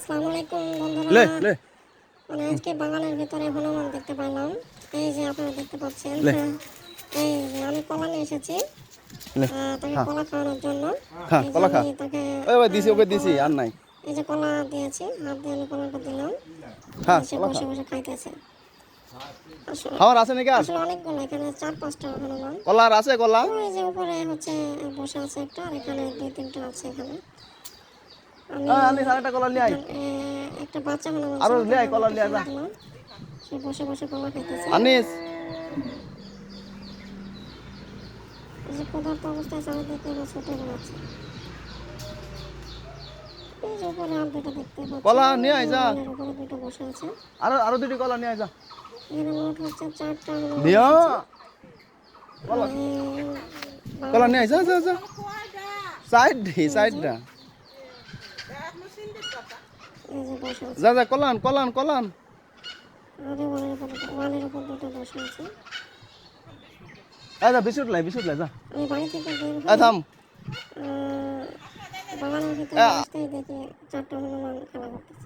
আসসালামু আলাইকুম বন্ধুরা। লে লে মানে আজকে বাগানের ভিতরে হনুমান দেখতে পেলাম। এই যে আপনারা দেখতে পাচ্ছেন। লে এই যে আমি কলা নিয়ে এসেছি লে তাকে হ্যাঁ কলা খাওয়ানোর জন্য। হ্যাঁ এই যে কলা খা আমি তাকে ওই দিছি ওকে দিছি কলা, আর নাই এই যে কলা দিয়েছি, হাত দিয়ে আমি কলাটা দিলাম। হ্যাঁ সে কলা খা বসে বসে খাইতেছে। আসলে খাওয়ার আছে নাকি আর আসলে অনেকগুলো, এখানে 4-5টা হনুমান। কলা আর আছে কলা ওই যে উপরে হচ্ছে বসে আছে একটা, আর এখানে 2-3টা আছে এখানে। আমি আনি আরেকটা কলা নিয়ে আই একটা বাচ্চা হনুমান আরো ছিল, লিয়ে তাকে আই আমি কলা একটা লিয়ে কলা যা দিলাম। সে বসে বসে কলা খাইতেছে। আনিস এই যে ক্ষুধার্ত অবস্থায় চারিদিকে এবার ছুটে বেড়াচ্ছে। এই যে উপরে আর দুটো দেখতে পাচ্ছি, কলা নিয়ে আই যা ওয়ালের উপরে দুটো বসে আছে। আরো আরো দুটি কলা নিয়ে আই যা এখানে মোট হচ্ছে 4টা হনুমান নিয়া এসেছে। কলা কলা বাগানের নিয়ে আই যা ভিতরে যা যা সাইড এই যে দা এই যে বসে আছে। যা যা কলান কলান কলান আর ওয়ালের উপর দুটো বসে আছে। এই যা বিস্কুট লাই যা আমি বাড়ি থেকে বের এই হয়ে থাম বাগানের ভিতরে আসতেই দেখি 4টা হনুমান খেলা করতেছে।